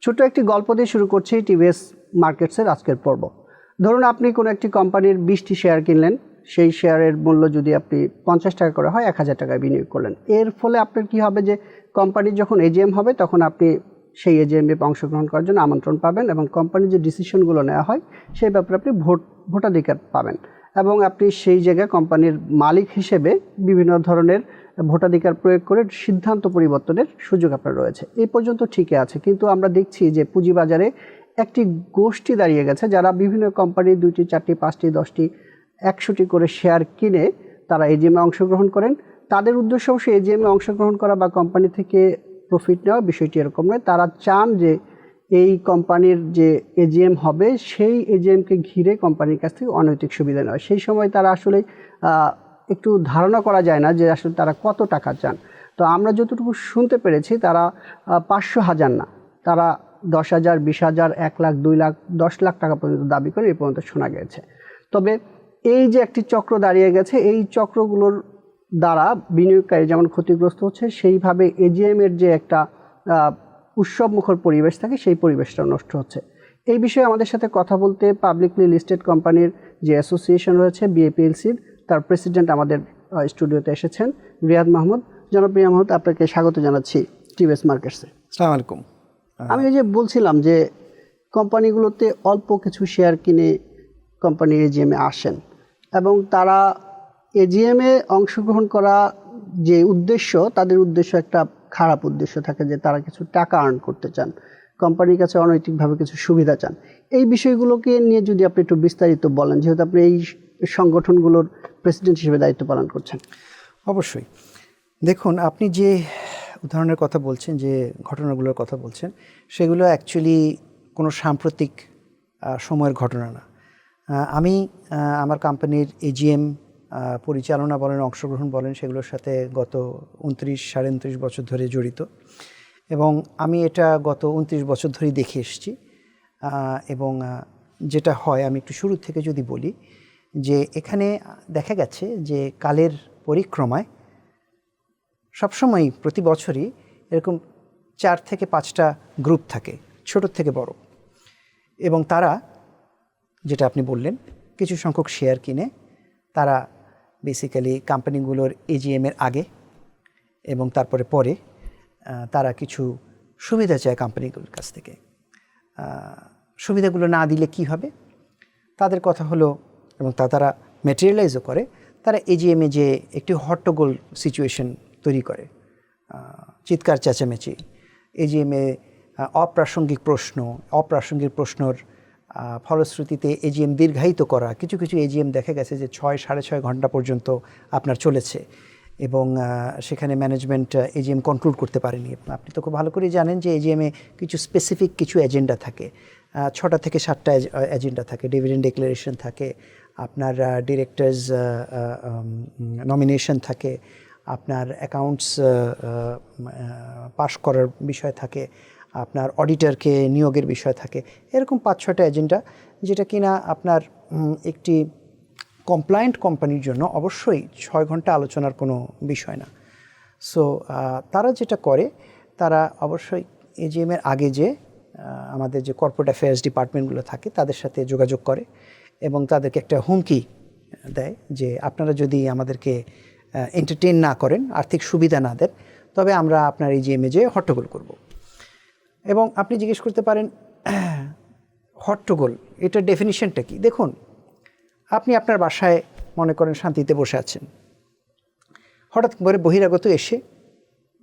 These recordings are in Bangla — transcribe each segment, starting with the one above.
ছোট একটি গল্প দিয়ে শুরু করছি টিভিএস মার্কেটসের আজকের পর্ব। ধরুন আপনি কোনো একটি কোম্পানির 20টি শেয়ার কিনলেন, সেই শেয়ারের মূল্য যদি আপনি 50 টাকা করে হয় 1000 টাকায় বিনিয়োগ করলেন। এর ফলে আপনার কি হবে যে কোম্পানির যখন এজিএম হবে তখন আপনি সেই এজিএমে অংশগ্রহণ করার জন্য আমন্ত্রণ পাবেন এবং কোম্পানির যে ডিসিশনগুলো নেওয়া হয় সেই ব্যাপারে আপনি ভোটাধিকার পাবেন এবং আপনি সেই জায়গায় কোম্পানির মালিক হিসেবে বিভিন্ন ধরনের ভোটাধিকার প্রয়োগ করে সিদ্ধান্ত পরিবর্তনের সুযোগ আপনার রয়েছে। এই পর্যন্ত ঠিকই আছে, কিন্তু আমরা দেখছি যে পুঁজিবাজারে একটি গোষ্ঠী দাঁড়িয়ে গেছে যারা বিভিন্ন কোম্পানির 2টি 4টি 5টি 10টি 100টি করে শেয়ার কিনে তারা এজিএমে অংশগ্রহণ করেন। তাদের উদ্দেশ্য অবশ্যই এজিএমে অংশগ্রহণ করা বা কোম্পানি থেকে প্রফিট নেওয়া, বিষয়টি এরকম নয়। তারা চান যে এই কোম্পানির যে এজিএম হবে সেই এজিএমকে ঘিরে কোম্পানির কাছ থেকে অনৈতিক সুবিধা নেওয়া। সেই সময় তারা আসলে একটু ধারণা করা যায় না যে আসলে তারা কত টাকা চান। তো আমরা যতটুকু শুনতে পেরেছি তারা 500,000 না, তারা 10,000, 20,000, 1 লাখ, 2 লাখ, 10 লাখ টাকা পর্যন্ত দাবি করে এই পর্যন্ত শোনা গেছে। তবে এই যে একটি চক্র দাঁড়িয়ে গেছে, এই চক্রগুলোর দ্বারা বিনিয়োগকারী যেমন ক্ষতিগ্রস্ত হচ্ছে, সেইভাবে এজিএমের যে একটা উৎসবমুখর পরিবেশ থাকে সেই পরিবেশটা নষ্ট হচ্ছে। এই বিষয়ে আমাদের সাথে কথা বলতে পাবলিকলি লিস্টেড কোম্পানির যে অ্যাসোসিয়েশন রয়েছে বিএপিএলসির, তার প্রেসিডেন্ট আমাদের স্টুডিওতে এসেছেন, রিয়াদ মাহমুদ। জনাব রিয়াদ মাহমুদ, আপনাকে স্বাগত জানাচ্ছি টিভিএস মার্কেটসে। আসসালামু আলাইকুম। আমি যে বলছিলাম যে কোম্পানিগুলোতে অল্প কিছু শেয়ার কিনে কোম্পানি এজিএমে আসেন এবং তারা এজিএমে অংশগ্রহণ করা যে উদ্দেশ্য, তাদের উদ্দেশ্য একটা খারাপ উদ্দেশ্য থাকে যে তারা কিছু টাকা আর্ন করতে চান, কোম্পানির কাছে অনৈতিকভাবে কিছু সুবিধা চান। এই বিষয়গুলোকে নিয়ে যদি আপনি একটু বিস্তারিত বলেন, যেহেতু আপনি এই সংগঠনগুলোর প্রেসিডেন্ট হিসেবে দায়িত্ব পালন করছেন। অবশ্যই। দেখুন, আপনি যে উদাহরণের কথা বলছেন, যে ঘটনাগুলোর কথা বলছেন, সেগুলো অ্যাকচুয়ালি কোনো সাম্প্রতিক সময়ের ঘটনা না। আমি আমার কোম্পানির এজিএম পরিচালনা বলেন, অংশগ্রহণ বলেন, সেগুলোর সাথে গত 29-29.5 বছর ধরে জড়িত এবং আমি এটা গত 29 বছর ধরেই দেখে এসেছি। এবং যেটা হয়, আমি একটু শুরু থেকে যদি বলি, যে এখানে দেখা গেছে যে কালের পরিক্রমায় সবসময়ই প্রতি বছরই এরকম 4 থেকে 5টা গ্রুপ থাকে, ছোট থেকে বড়, এবং তারা, যেটা আপনি বললেন, কিছু সংখ্যক শেয়ার কিনে তারা বেসিক্যালি কোম্পানিগুলোর এজিএমের আগে এবং তারপরে পরে তারা কিছু সুবিধা চায় কোম্পানিগুলোর কাছ থেকে। সুবিধাগুলো না দিলে কি হবে, তাদের কথা হলো, এবং তারা ম্যাটেরিয়ালাইজও করে, তারা এজিএমে যে একটি হট্টগোল সিচুয়েশন তৈরি করে, চিৎকার চেঁচামেচি, এজিএমে অপ্রাসঙ্গিক প্রশ্নর ফলশ্রুতিতে এজিএম দীর্ঘায়িত করা। কিছু কিছু এজিএম দেখা গেছে যে 6-6.5 ঘন্টা পর্যন্ত আপনার চলেছে এবং সেখানে ম্যানেজমেন্ট এজিএম কন্ট্রোল করতে পারেনি। আপনি তো খুব ভালো করেই জানেন যে এজিএমে কিছু স্পেসিফিক কিছু এজেন্ডা থাকে, 6টা থেকে 7টা এজেন্ডা থাকে, ডিভিডেন্ড ডিক্লারেশন থাকে, আপনার ডিরেক্টরস নমিনেশন থাকে, আপনার অ্যাকাউন্টস পাস করার বিষয় থাকে, আপনার অডিটরকে নিয়োগের বিষয় থাকে। এরকম 5-6টা এজেন্ডা, যেটা কিনা আপনার একটি কমপ্লায়েন্ট কোম্পানির জন্য অবশ্যই 6 ঘন্টা আলোচনার কোনো বিষয় না। সো তারা যেটা করে, তারা অবশ্যই এজিএমের আগে যে আমাদের যে কর্পোরেট অ্যাফেয়ার্স ডিপার্টমেন্টগুলো থাকে তাদের সাথে যোগাযোগ করে এবং তাদেরকে একটা হুমকি দেয় যে আপনারা যদি আমাদেরকে এন্টারটেইন না করেন, আর্থিক সুবিধা না দেন, তবে আমরা আপনার এজিএমে যে হট্টগোল করব। এবং আপনি জিজ্ঞেস করতে পারেন, হট্টগোল এটার ডেফিনিশনটা কি? দেখুন, আপনি আপনার বাসায় মনে করেন শান্তিতে বসে আছেন, হঠাৎ করে বহিরাগত এসে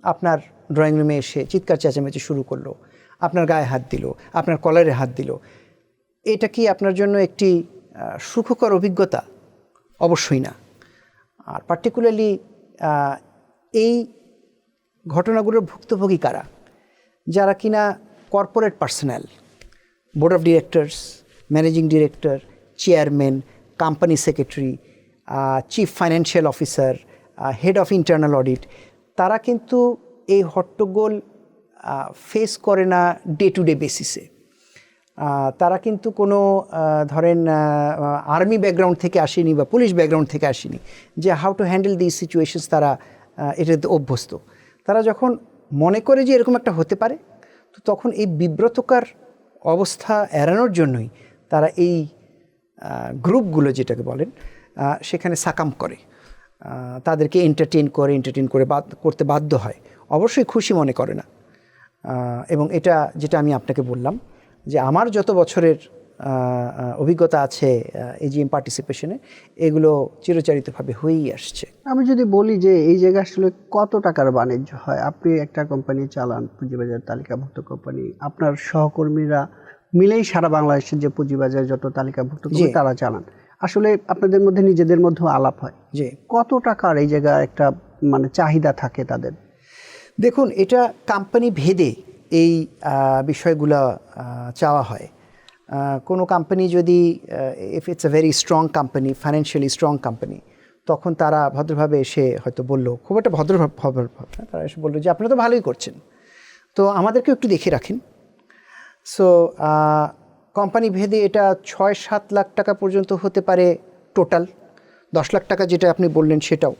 আপনার ড্রয়িং রুমে এসে চিৎকার চেঁচামেচি শুরু করলো, আপনার গায়ে হাত দিল, আপনার কলারে হাত দিল। এটা কি আপনার জন্য একটি সুখকর অভিজ্ঞতা? অবশ্যই না। আর পার্টিকুলারলি এই ঘটনাগুলোর ভুক্তভোগী কারা? যারা কিনা corporate personal, board of directors, managing director, chairman, company secretary, chief financial officer, head of internal audit, তারা কিন্তু এই হট্টগোল ফেস করে না ডে টু ডে বেসিসে। তারা কিন্তু কোনো ধরেন আর্মি ব্যাকগ্রাউন্ড থেকে আসেনি বা পুলিশ ব্যাকগ্রাউন্ড থেকে আসেনি যে how to handle this situations, তারা এটাতে অভ্যস্ত। তারা যখন মনে করে যে এরকম একটা হতে পারে, তো তো তখন এই বিব্রতকর অবস্থা এড়ানোর জন্যই তারা এই গ্রুপগুলো যেটাকে বলেন সেখানে সাকাম করে, তাদেরকে এন্টারটেইন করে করতে বাধ্য হয়, অবশ্যই খুশি মনে করে না। এবং এটা যেটা আমি আপনাকে বললাম যে আমার যত বছরের অভিজ্ঞতা আছে এজিএম পার্টিসিপেশনে, এগুলো চিরচারিতভাবে হয়েই আসছে। আমি যদি বলি যে এই জায়গায় আসলে কত টাকার বাণিজ্য হয়, আপনি একটা কোম্পানি চালান, পুঁজিবাজার তালিকাভুক্ত কোম্পানি, আপনার সহকর্মীরা মিলেই সারা বাংলাদেশের যে পুঁজিবাজার যত তালিকাভুক্ত কোম্পানি তারা চালান, আসলে আপনাদের মধ্যে নিজেদের মধ্যেও আলাপ হয় যে কত টাকার এই জায়গায় একটা মানে চাহিদা থাকে তাদের? দেখুন, এটা কোম্পানি ভেদে এই বিষয়গুলো চাওয়া হয়। কোনো কোম্পানি যদি if it's a very strong company, financially strong company, তখন তারা ভদ্রভাবে এসে হয়তো বললো, খুব একটা ভদ্রভাবে তারা এসে বললো যে আপনারা তো ভালোই করছেন, তো আমাদেরকেও একটু দেখে রাখেন। সো কোম্পানি ভেদে এটা 6-7 লাখ টাকা পর্যন্ত হতে পারে টোটাল। 10 লাখ টাকা যেটা আপনি বললেন সেটাও।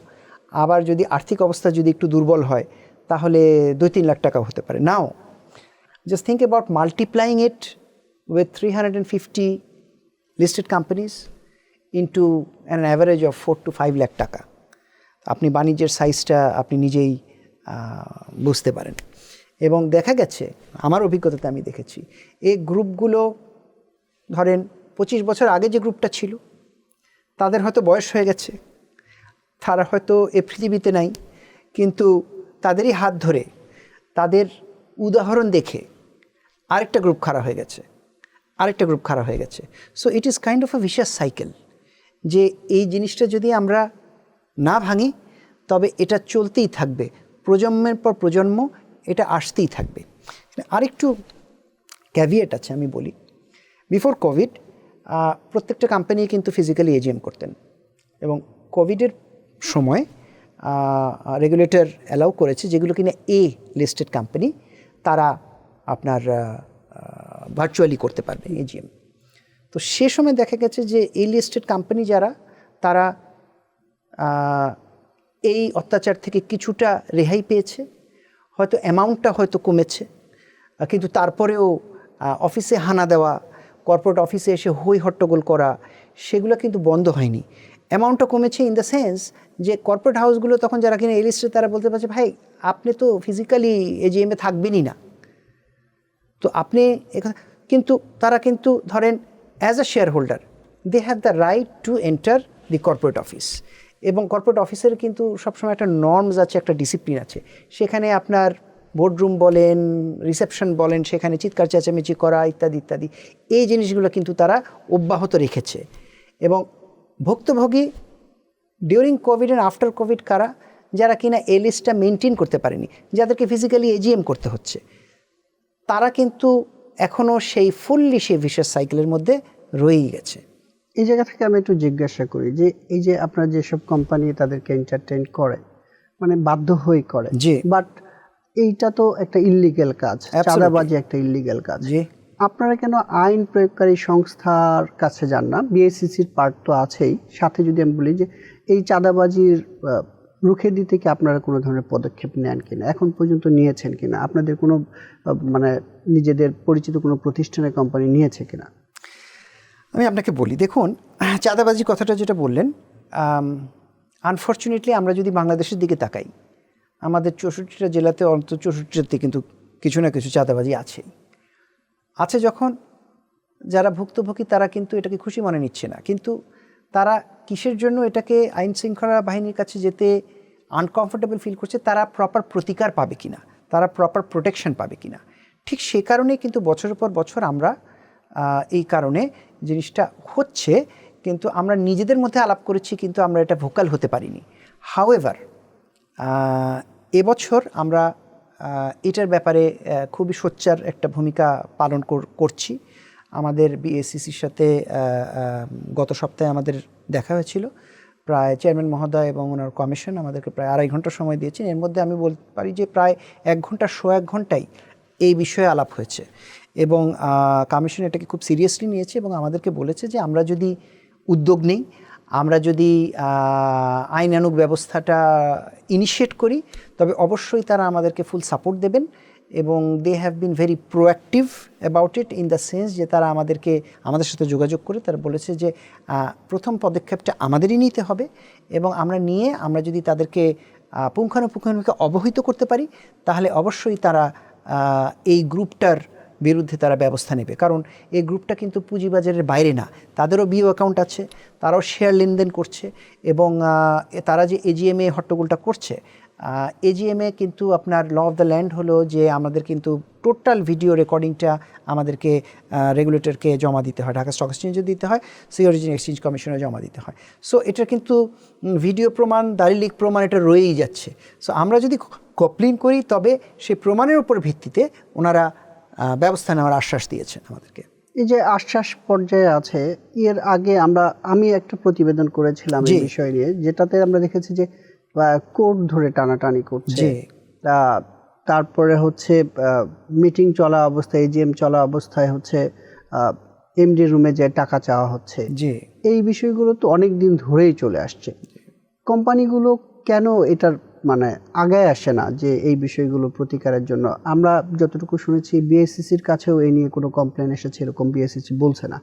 আবার যদি আর্থিক অবস্থা যদি একটু দুর্বল হয় তাহলে 2-3 লাখ টাকাও হতে পারে। Now just think about multiplying it with 350 listed companies into an average of 4 to 5 lakh টাকা। আপনি বাণিজ্যের সাইজটা আপনি নিজেই বুঝতে পারেন। এবং দেখা গেছে, আমার অভিজ্ঞতাতে আমি দেখেছি, এই গ্রুপগুলো ধরেন 25 বছর আগে যে গ্রুপটা ছিল তাদের হয়তো বয়স হয়ে গেছে, তারা হয়তো এ পৃথিবীতে নাই, কিন্তু তাদেরই হাত ধরে, তাদের উদাহরণ দেখে আরেকটা গ্রুপ খাড়া হয়ে গেছে, আরেকটা গ্রুপ খারাপ হয়ে গেছে। So it is kind of a vicious cycle, যে এই জিনিসটা যদি আমরা না ভাঙি তবে এটা চলতেই থাকবে, প্রজন্মের পর প্রজন্ম এটা আসতেই থাকবে। আরেকটু ক্যাভিয়েট আছে, আমি বলি, বিফোর কোভিড প্রত্যেকটা কোম্পানি কিন্তু ফিজিক্যালি এজিএম করতেন, এবং কোভিডের সময় রেগুলেটর অ্যালাউ করেছে যেগুলো কিনা এ লিস্টেড কোম্পানি, তারা আপনার ভার্চুয়ালি করতে পারবে এজিএম। তো সে সময় দেখা গেছে যে এই লিস্টেড কোম্পানি যারা, তারা এই অত্যাচার থেকে কিছুটা রেহাই পেয়েছে, হয়তো অ্যামাউন্টটা হয়তো কমেছে, কিন্তু তারপরেও অফিসে হানা দেওয়া, কর্পোরেট অফিসে এসে হই হট্টগোল করা, সেগুলো কিন্তু বন্ধ হয়নি। অ্যামাউন্টটা কমেছে ইন দ্য সেন্স যে কর্পোরেট হাউসগুলো তখন যারা কিনা এই লিস্টে, তারা বলতে পারছে ভাই আপনি তো ফিজিক্যালি এজিএমে থাকবেনই না, তো আপনি এখানে, কিন্তু তারা কিন্তু ধরেন as a shareholder they have the right to enter the corporate office. এবং কর্পোরেট অফিসের কিন্তু সবসময় একটা নর্মস আছে, একটা ডিসিপ্লিন আছে। সেখানে আপনার বোর্ডরুম বলেন, রিসেপশন বলেন, সেখানে চিৎকার চেঁচামেচি করা ইত্যাদি ইত্যাদি, এই জিনিসগুলো কিন্তু তারা অব্যাহত রেখেছে। এবং ভুক্তভোগী during Covid and after Covid কারা, যারা কিনা এই লিস্টটা মেনটেন করতে পারেনি, যাদেরকে ফিজিক্যালি এজিএম করতে হচ্ছে, তারা কিন্তু এখনও সেই ফুললি সেই ভিশাস সাইকেলের মধ্যে রয়েই গেছে। এই জায়গা থেকে আমি একটু জিজ্ঞাসা করি যে এই যে আপনার যেসব কোম্পানি তাদেরকে এন্টারটেইন করে, মানে বাধ্য হয়ে করে, জি, বাট এইটা তো একটা ইল্লিগ্যাল কাজ, চাঁদাবাজি একটা ইল্লিগ্যাল কাজ। জি, আপনারা কেন আইন প্রয়োগকারী সংস্থার কাছে যান না? বিএসিসির পার্ট তো আছেই, সাথে যদি আমি বলি যে এই চাঁদাবাজির রুখে দিতে কি আপনারা কোনো ধরনের পদক্ষেপ নেন কিনা, এখন পর্যন্ত নিয়েছেন কিনা, আপনাদের কোনো মানে নিজেদের পরিচিত কোনো প্রতিষ্ঠানের কোম্পানি নিয়েছে কিনা? আমি আপনাকে বলি, দেখুন, চাঁদাবাজি কথাটা যেটা বললেন, আনফর্চুনেটলি আমরা যদি বাংলাদেশের দিকে তাকাই, আমাদের 64টা জেলাতে অন্তত 64টাতে কিন্তু কিছু না কিছু চাঁদাবাজি আছে। যখন যারা ভুক্তভোগী তারা কিন্তু এটাকে খুশি মনে নিচ্ছে না, কিন্তু তারা কিসের জন্য এটাকে আইন শৃঙ্খলা বাহিনীর কাছে যেতে আনকমফোর্টেবল ফিল করছে, তারা প্রপার প্রতিকার পাবে কিনা, তারা প্রপার প্রোটেকশন পাবে কিনা। ঠিক সে কারণেই কিন্তু বছরের পর বছর আমরা এই কারণে জিনিসটা হচ্ছে, কিন্তু আমরা নিজেদের মধ্যে আলাপ করেছি, কিন্তু আমরা এটা ভোকাল হতে পারিনি। হাউএভার এবছর আমরা এটার ব্যাপারে খুবই সোচ্চার একটা ভূমিকা পালন করছি। আমাদের বিএসসিসির সাথে গত সপ্তাহে আমাদের দেখা হয়েছিল, প্রায় চেয়ারম্যান মহোদয় এবং ওনার কমিশন আমাদেরকে প্রায় 2.5 ঘন্টা সময় দিয়েছেন। এর মধ্যে আমি বলতে পারি যে প্রায় 1 ঘন্টা, 1 ঘন্টাই এই বিষয়ে আলাপ হয়েছে, এবং কমিশন এটাকে খুব সিরিয়াসলি নিয়েছে এবং আমাদেরকে বলেছে যে আমরা যদি উদ্যোগ নেই, আমরা যদি আইনানুগ ব্যবস্থাটা ইনিশিয়েট করি, তবে অবশ্যই তারা আমাদেরকে ফুল সাপোর্ট দেবেন এবং they have been very proactive about it in the sense যে তারা আমাদের সাথে যোগাযোগ করে তারা বলেছে যে প্রথম পদক্ষেপটা আমাদেরই নিতে হবে এবং আমরা যদি তাদেরকে পুঙ্খানুপুঙ্খানুপুঙ্খে অবহিত করতে পারি তাহলে অবশ্যই তারা এই গ্রুপটার বিরুদ্ধে তারা ব্যবস্থা নেবে। কারণ এই গ্রুপটা কিন্তু পুঁজিবাজারের বাইরে না, তাদেরও বিও অ্যাকাউন্ট আছে, তারাও শেয়ার লেনদেন করছে এবং তারা যে এজিএমএ হট্টগোলটা করছে, এজিএমএ কিন্তু আপনার ল অফ দ্য ল্যান্ড হলো যে আমাদের কিন্তু টোটাল ভিডিও রেকর্ডিংটা আমাদেরকে রেগুলেটরকে জমা দিতে হয়, ঢাকা স্টক এক্সচেঞ্জে দিতে হয়, সিকিউরিটিজ অ্যান্ড এক্সচেঞ্জ কমিশনে জমা দিতে হয়। সো এটা কিন্তু ভিডিও প্রমাণ, দালিলিক প্রমাণ এটা রয়েই যাচ্ছে। সো আমরা যদি কমপ্লেন করি তবে সেই প্রমাণের উপর ভিত্তিতে ওনারা ব্যবস্থা নেওয়ার আশ্বাস দিয়েছেন আমাদেরকে। এই যে আশ্বাস পর্যায়ে আছে, এর আগে আমি একটা প্রতিবেদন করেছিলাম এই বিষয় নিয়ে, যেটাতে আমরা দেখেছি যে কোর্ট ধরে টানাটানি করছে, তারপরে হচ্ছে মিটিং চলা অবস্থায়, এজিএম চলা অবস্থায় হচ্ছে এমডি রুমে যে টাকা চাওয়া হচ্ছে, এই বিষয়গুলো তো অনেক দিন ধরেই চলে আসছে। কোম্পানিগুলো কেন এটার মানে আগায় আসে না যে এই বিষয়গুলো প্রতিকারের জন্য? আমরা যতটুকু শুনেছি বিএসসিসির কাছেও এই নিয়ে কোনো কমপ্লেন এসেছে, এরকম বিএসসিসি বলছে না।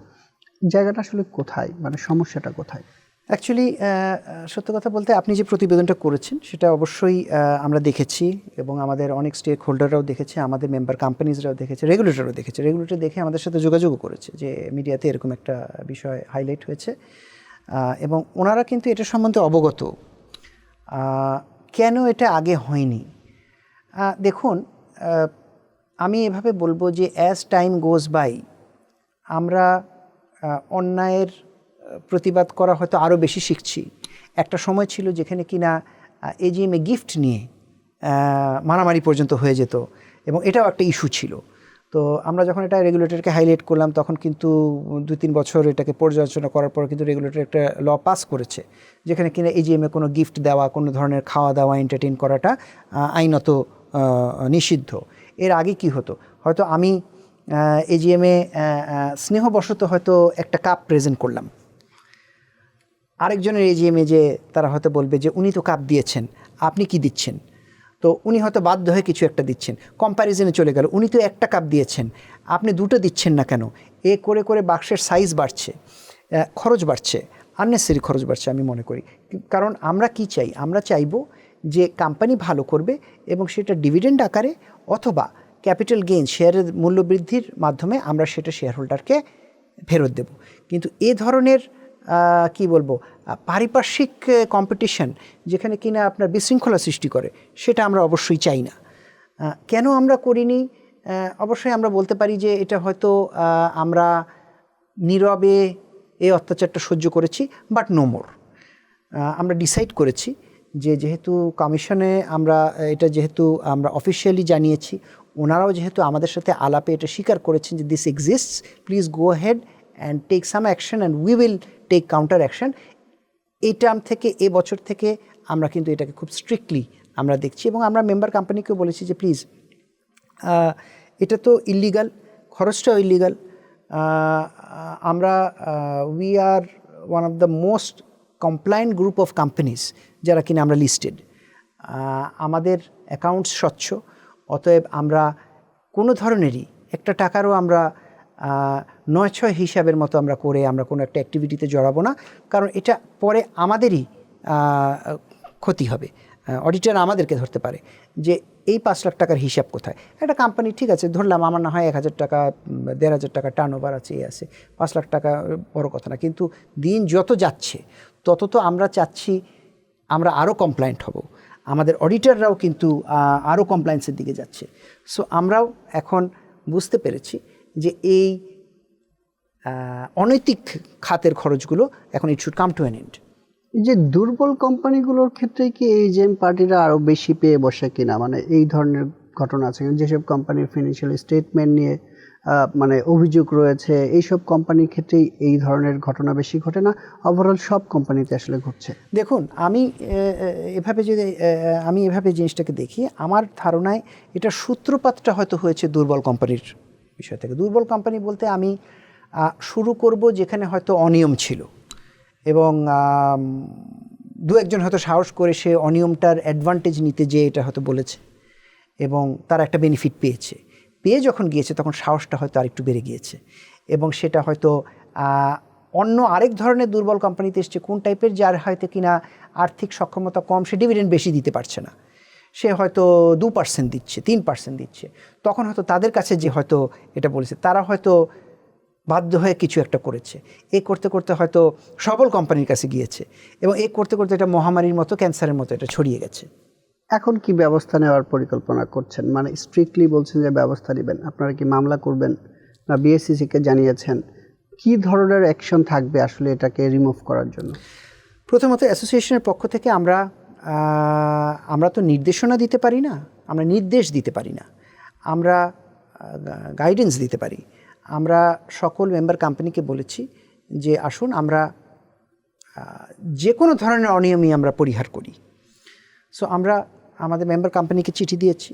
জায়গাটা আসলে কোথায়, মানে সমস্যাটা কোথায়? অ্যাকচুয়ালি সত্য কথা বলতে আপনি যে প্রতিবেদনটা করেছেন সেটা অবশ্যই আমরা দেখেছি এবং আমাদের অনেক স্টেক হোল্ডাররাও দেখেছে, আমাদের মেম্বার কোম্পানিজরাও দেখেছে, রেগুলেটরও দেখেছে। রেগুলেটর দেখে আমাদের সাথে যোগাযোগও করেছে যে মিডিয়াতে এরকম একটা বিষয় হাইলাইট হয়েছে এবং ওনারা কিন্তু এটা সম্বন্ধে অবগত। কেন এটা আগে হয়নি? দেখুন, আমি এভাবে বলবো যে অ্যাজ টাইম গোজ বাই আমরা অন্যায়ের প্রতিবাদ করা হয়তো আরও বেশি শিখছি। একটা সময় ছিল যেখানে কিনা এজিএমএ গিফট নিয়ে মারামারি পর্যন্ত হয়ে যেত এবং এটাও একটা ইস্যু ছিল। তো আমরা যখন এটা রেগুলেটরকে হাইলাইট করলাম তখন কিন্তু 2-3 বছর এটাকে পর্যালোচনা করার পর কিন্তু রেগুলেটর একটা ল পাস করেছে যেখানে কিনা এজিএমএ কোনো গিফট দেওয়া, কোনো ধরনের খাওয়া দাওয়া, এন্টারটেইন করাটা আইনত নিষিদ্ধ। এর আগে কি হতো, হয়তো আমি এজিএমএ স্নেহবশত হয়তো একটা কাপ প্রেজেন্ট করলাম, আরেকজনের এজিএমএ যে তারা হয়তো বলবে যে উনি তো কাপ দিয়েছেন, আপনি কি দিচ্ছেন? তো উনি হয়তো বাধ্য হয়ে কিছু একটা দিচ্ছেন, কম্প্যারিজনে চলে গেল, উনি তো একটা কাপ দিয়েছেন, আপনি দুটো দিচ্ছেন না কেন? এ করে করে বাক্সের সাইজ বাড়ছে, খরচ বাড়ছে, আননেসেসারি খরচ বাড়ছে আমি মনে করি। কারণ আমরা কি চাই? আমরা চাইবো যে কোম্পানি ভালো করবে এবং সেটা ডিভিডেন্ড আকারে অথবা ক্যাপিটাল গেইন, শেয়ারের মূল্য বৃদ্ধির মাধ্যমে আমরা সেটা শেয়ার হোল্ডারকে ফেরত দেব। কিন্তু এ ধরনের কি বলবো, পারিপার্শ্বিক কম্পিটিশন যেখানে কিনা আপনার বিশৃঙ্খলা সৃষ্টি করে, সেটা আমরা অবশ্যই চাই না। কেন আমরা করিনি? অবশ্যই আমরা বলতে পারি যে এটা হয়তো আমরা নীরবে এই অত্যাচারটা সহ্য করেছি, বাট নো মোর। আমরা ডিসাইড করেছি যে যেহেতু কমিশনে যেহেতু আমরা অফিসিয়ালি জানিয়েছি, ওনারাও যেহেতু আমাদের সাথে আলাপে এটা স্বীকার করেছেন যে this exists, please go ahead and take some action and we will take counter action. এই টার্ম থেকে, এ বছর থেকে আমরা কিন্তু এটাকে খুব স্ট্রিক্টলি আমরা দেখছি এবং আমরা মেম্বার কোম্পানিকেও বলেছি যে প্লিজ, এটা তো ইলিগাল, খরচটাও ইলিগাল। আমরা we are one of the most compliant group of companies যারা কিনা আমরা লিস্টেড। আমাদের অ্যাকাউন্টস স্বচ্ছ, অতএব আমরা কোনো ধরনেরই একটা টাকারও আমরা 9-6 হিসাবের মতো আমরা করে আমরা কোনো একটা অ্যাক্টিভিটিতে জড়াবো না, কারণ এটা পরে আমাদেরই ক্ষতি হবে। অডিটর আমাদেরকে ধরতে পারে যে এই 5 লাখ টাকার হিসাব কোথায়। একটা কোম্পানি ঠিক আছে ধরলাম আমার না হয় 1,000 টাকা 1,500 টাকা টার্ন ওভার আছে, আছে 5 লাখ টাকা বড় কথা না, কিন্তু দিন যত যাচ্ছে তত তো আমরা চাচ্ছি আমরা আরও কমপ্লায়েন্ট হব, আমাদের অডিটররাও কিন্তু আরও কমপ্লায়েন্সের দিকে যাচ্ছে। সো আমরাও এখন বুঝতে পেরেছি যে এই অনৈতিক খাতের খরচগুলো এখন it should come to an end. যে দুর্বল কোম্পানিগুলোর ক্ষেত্রে কি এজিএম পার্টিরা আরও বেশি পেয়ে বসে কিনা, মানে এই ধরনের ঘটনা আছে যেসব কোম্পানির ফিনান্সিয়াল স্টেটমেন্ট নিয়ে মানে অভিযোগ রয়েছে, এইসব কোম্পানির ক্ষেত্রেই এই ধরনের ঘটনা বেশি ঘটে না ওভারঅল সব কোম্পানিতে আসলে ঘটছে? দেখুন, আমি এভাবে জিনিসটাকে দেখি, আমার ধারণায় এটা সূত্রপাতটা হয়তো হয়েছে দুর্বল কোম্পানির বিষয় থেকে। দুর্বল কোম্পানি বলতে আমি শুরু করব যেখানে হয়তো অনিয়ম ছিল এবং 2-1 জন হয়তো সাহস করে সে অনিয়মটার অ্যাডভান্টেজ নিতে যে এটা হয়তো বলেছে এবং তারা একটা বেনিফিট পেয়ে যখন গিয়েছে তখন সাহসটা হয়তো আরেকটু বেড়ে গিয়েছে, এবং সেটা হয়তো অন্য আরেক ধরনের দুর্বল কোম্পানিতে এসছে, কোন টাইপের, যার হয়তো কিনা আর্থিক সক্ষমতা কম, সে ডিভিডেন্ড বেশি দিতে পারছে না, সে হয়তো 2% দিচ্ছে, 3% দিচ্ছে, তখন হয়তো তাদের কাছে যে হয়তো এটা বলেছে, তারা হয়তো বাধ্য হয়ে কিছু একটা করেছে, এ করতে করতে হয়তো সবল কোম্পানির কাছে গিয়েছে, এবং এ করতে করতে এটা মহামারীর মতো, ক্যান্সারের মতো এটা ছড়িয়ে গেছে। এখন কি ব্যবস্থা নেওয়ার পরিকল্পনা করছেন? মানে স্ট্রিক্টলি বলছেন যে ব্যবস্থা নেবেন, আপনারা কি মামলা করবেন না বিএসইসিকে জানিয়েছেন? কি ধরনের অ্যাকশন থাকবে আসলে এটাকে রিমুভ করার জন্য? প্রথমত অ্যাসোসিয়েশনের পক্ষ থেকে আমরা তো নির্দেশনা দিতে পারি না, আমরা নির্দেশ দিতে পারি না, আমরা গাইডেন্স দিতে পারি। আমরা সকল মেম্বার কোম্পানিকে বলেছি যে আসুন আমরা যে কোনো ধরনের অনিয়মই আমরা পরিহার করি। সো আমরা আমাদের মেম্বার কোম্পানিকে চিঠি দিয়েছি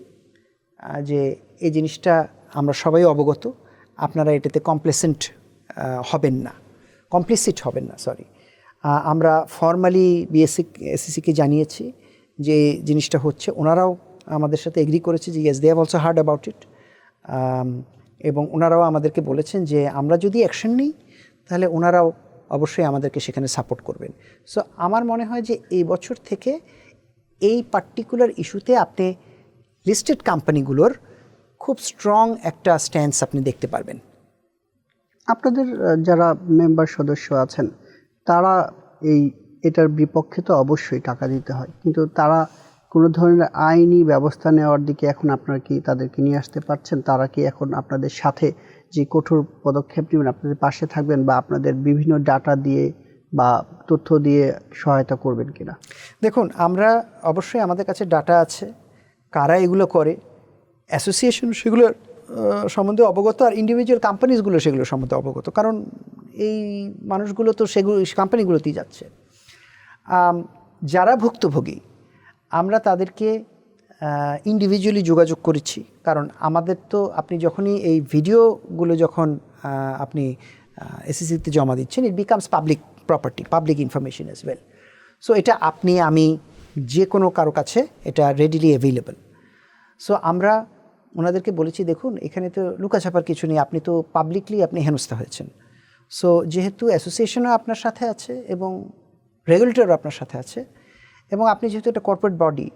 যে এই জিনিসটা আমরা সবাই অবগত, আপনারা এটাতে কমপ্লিসিট হবেন না, সরি। আমরা ফর্মালি এসিসিকে জানিয়েছি যে জিনিসটা হচ্ছে, ওনারাও আমাদের সাথে এগ্রি করেছে যে yes, they have also heard about it, এবং ওনারাও আমাদেরকে বলেছেন যে আমরা যদি অ্যাকশন নিই তাহলে ওনারাও অবশ্যই আমাদেরকে সেখানে সাপোর্ট করবেন। সো আমার মনে হয় যে এই বছর থেকে এই পার্টিকুলার ইস্যুতে আপনি লিস্টেড কোম্পানিগুলোর খুব স্ট্রং একটা স্ট্যান্স আপনি দেখতে পারবেন। আপনাদের যারা মেম্বার সদস্য আছেন তারা এটার বিপক্ষে তো অবশ্যই টাকা দিতে হয়, কিন্তু তারা কোনো ধরনের আইনি ব্যবস্থা নেওয়ার দিকে এখন আপনারা কি তাদেরকে নিয়ে আসতে পারছেন? তারা কি এখন আপনাদের সাথে যে কঠোর পদক্ষেপ নেবেন, আপনাদের পাশে থাকবেন বা আপনাদের বিভিন্ন ডাটা দিয়ে বা তথ্য দিয়ে সহায়তা করবেন কিনা? দেখুন, আমরা অবশ্যই, আমাদের কাছে ডাটা আছে, কারা এগুলো করে, অ্যাসোসিয়েশন সেগুলোর সম্বন্ধে অবগত, আর ইন্ডিভিজুয়াল কোম্পানিজগুলো সেগুলো সম্বন্ধে অবগত, কারণ এই মানুষগুলো তো সেগুলো কোম্পানিগুলোতেই যাচ্ছে। যারা ভুক্তভোগী আমরা তাদেরকে ইন্ডিভিজুয়ালি যোগাযোগ করেছি, কারণ আমাদের তো আপনি যখনই এই ভিডিওগুলো যখন আপনি এসিসিতে জমা দিচ্ছেন, it becomes public property, public information as well. So এটা আপনি আমি যে কোনো কারো কাছে এটা রেডিলি অ্যাভেলেবল। সো আমরা ওনাদেরকে বলেছি, দেখুন এখানে তো লুকাছাপার কিছু নেই, আপনি তো পাবলিকলি আপনি হেনস্থা হয়েছেন। সো যেহেতু অ্যাসোসিয়েশনও আপনার সাথে আছে এবং রেগুলেটরও আপনার সাথে আছে, এবং আপনি যেহেতু একটা কর্পোরেট বডি,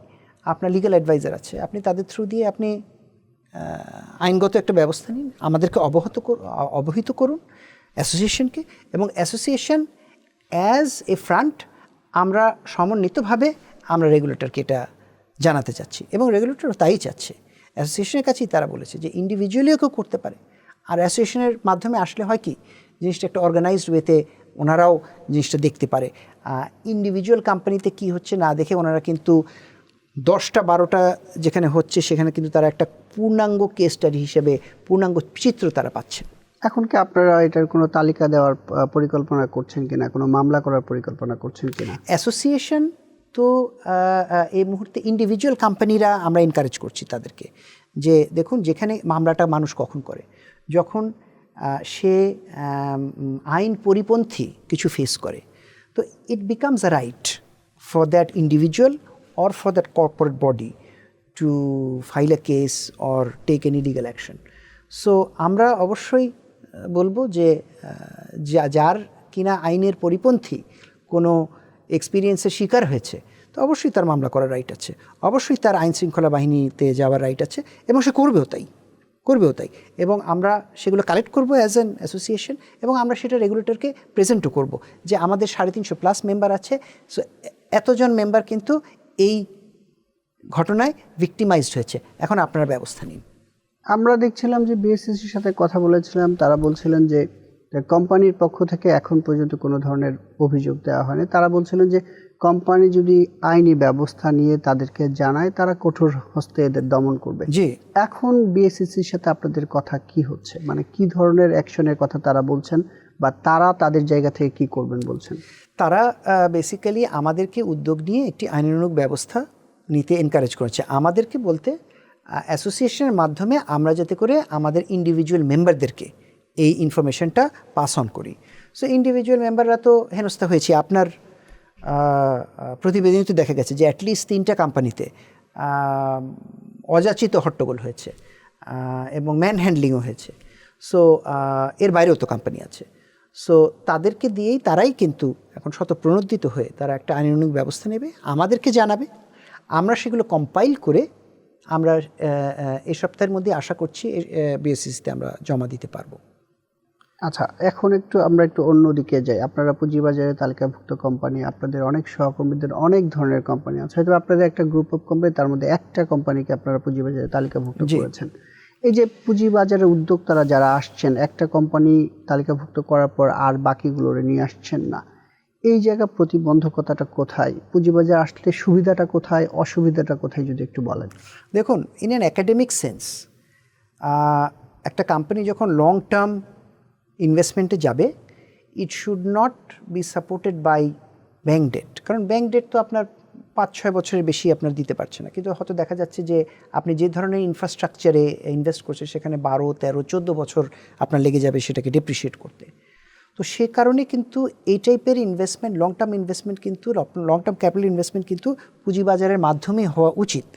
আপনার লিগ্যাল অ্যাডভাইজার আছে, আপনি তাদের থ্রু দিয়ে আপনি আইনগত একটা ব্যবস্থা নিন, আমাদেরকে অবহিত করুন অ্যাসোসিয়েশনকে, এবং অ্যাসোসিয়েশন অ্যাজ এ ফ্রন্ট আমরা সমন্বিতভাবে আমরা রেগুলেটরকে এটা জানাতে চাচ্ছি, এবং রেগুলেটর তাই চাচ্ছে। অ্যাসোসিয়েশনের কাছেই তারা বলেছে যে ইন্ডিভিজুয়ালিও কেউ করতে পারে, আর অ্যাসোসিয়েশনের মাধ্যমে আসলে হয় কি, জিনিসটা একটা অর্গানাইজড ওয়েতে ওনারাও জিনিসটা দেখতে পারে। ইন্ডিভিজুয়াল কোম্পানিতে কি হচ্ছে না দেখে ওনারা কিন্তু 10টা 12টা যেখানে হচ্ছে সেখানে কিন্তু তারা একটা পূর্ণাঙ্গ কেস স্টাডি হিসেবে পূর্ণাঙ্গ চিত্র তারা পাচ্ছেন। এখন কি আপনারা এটার কোনো তালিকা দেওয়ার পরিকল্পনা করছেন কিনা, কোনো মামলা করার পরিকল্পনা করছেন কিনা? অ্যাসোসিয়েশন তো এই মুহূর্তে ইন্ডিভিজুয়াল কোম্পানিরা আমরা এনকারেজ করছি তাদেরকে যে দেখুন, যেখানে মামলাটা মানুষ কখন করে, যখন সে আইন পরিপন্থী কিছু ফেস করে, তো it becomes a right for that individual or for that corporate body to file a case or take any legal action. So আমরা অবশ্যই বলবো যে যার কিনা আইনের পরিপন্থী কোনো এক্সপিরিয়েন্সের শিকার হয়েছে, তো অবশ্যই তার মামলা করার রাইট আছে, অবশ্যই তার আইন শৃঙ্খলা বাহিনীতে যাওয়ার রাইট আছে, এবং সে করবেও তাই, এবং আমরা সেগুলো কালেক্ট করবো অ্যাজ অ্যান অ্যাসোসিয়েশন, এবং আমরা সেটা রেগুলেটরকে প্রেজেন্টও করব যে আমাদের 350+ মেম্বার আছে, সো এতজন মেম্বার কিন্তু এই ঘটনায় ভিক্টিমাইজড হয়েছে, এখন আপনারা ব্যবস্থা নিন। আমরা দেখছিলাম যে বিএসইসির সাথে কথা বলেছিলাম, তারা বলছিলেন যে কোম্পানির পক্ষ থেকে এখন পর্যন্ত কোনো ধরনের অভিযোগ দেওয়া হয়নি। তারা বলছিলেন যে কোম্পানি যদি আইনি ব্যবস্থা নিয়ে তাদেরকে জানায়, তারা কঠোর হস্তে এদের দমন করবে। জি, এখন বিএসইসির সাথে আপনাদের কথা কি হচ্ছে, মানে কি ধরনের অ্যাকশনের কথা তারা বলছেন, বা তারা তাদের জায়গা থেকে কি করবেন বলছেন? তারা বেসিক্যালি আমাদেরকে উদ্যোগ নিয়ে একটি আইনানুগ ব্যবস্থা নিতে এনকারেজ করেছে। আমাদেরকে বলতে অ্যাসোসিয়েশনের মাধ্যমে আমরা যাতে করে আমাদের ইন্ডিভিজুয়াল মেম্বারদেরকে এই ইনফরমেশনটা পাস অন করি। সো ইন্ডিভিজুয়াল মেম্বাররা তো হেনস্থা হয়েছে। আপনার প্রতিবেদনে তো দেখা গেছে যে অ্যাটলিস্ট 3টা কোম্পানিতে অযাচিত হট্টগোল হয়েছে এবং ম্যান হ্যান্ডলিংও হয়েছে। সো এর বাইরেও তো কোম্পানি আছে। সো তাদেরকে দিয়েই তারাই কিন্তু এখন স্বতঃপ্রণোদিত হয়ে তারা একটা আইনানুগ ব্যবস্থা নেবে, আমাদেরকে জানাবে, আমরা সেগুলো কম্পাইল করে আমরা এই সপ্তাহের মধ্যে আশা করছি বিএসসিসিতে আমরা জমা দিতে পারবো। আচ্ছা, এখন আমরা একটু অন্যদিকে যাই। আপনারা পুঁজিবাজারে তালিকাভুক্ত কোম্পানি, আপনাদের অনেক সহকর্মীদের অনেক ধরনের কোম্পানি আছে, হয়তো আপনাদের একটা গ্রুপ অফ কোম্পানি, তার মধ্যে একটা কোম্পানিকে আপনারা পুঁজিবাজারে তালিকাভুক্ত করেছেন। এই যে পুঁজিবাজারের উদ্যোক্তারা যারা আসছেন, একটা কোম্পানি তালিকাভুক্ত করার পর আর বাকিগুলোরে নিয়ে আসছেন না, এই জায়গা প্রতিবন্ধকতাটা কোথায়? পুঁজিবাজার আসলে সুবিধাটা কোথায়, অসুবিধাটা কোথায়, যদি একটু বলেন। দেখুন, ইন অ্যান একাডেমিক সেন্স একটা কোম্পানি যখন লং টার্ম ইনভেস্টমেন্টে যাবে, it should not be supported by bank debt. কারণ ব্যাংক ডেট তো আপনার 5-6 বছরের বেশি আপনার দিতে পারছে না, কিন্তু হয়তো দেখা যাচ্ছে যে আপনি যে ধরনের ইনফ্রাস্ট্রাকচারে ইনভেস্ট করছেন সেখানে 12, 13, 14 বছর আপনার লেগে যাবে সেটাকে ডেপ্রিসিয়েট করতে। তো সে কারণে কিন্তু এই টাইপের ইনভেস্টমেন্ট, লং টার্ম ইনভেস্টমেন্ট কিন্তু, লং টার্ম ক্যাপিটাল ইনভেস্টমেন্ট কিন্তু পুঁজিবাজারের মাধ্যমে হওয়া উচিত।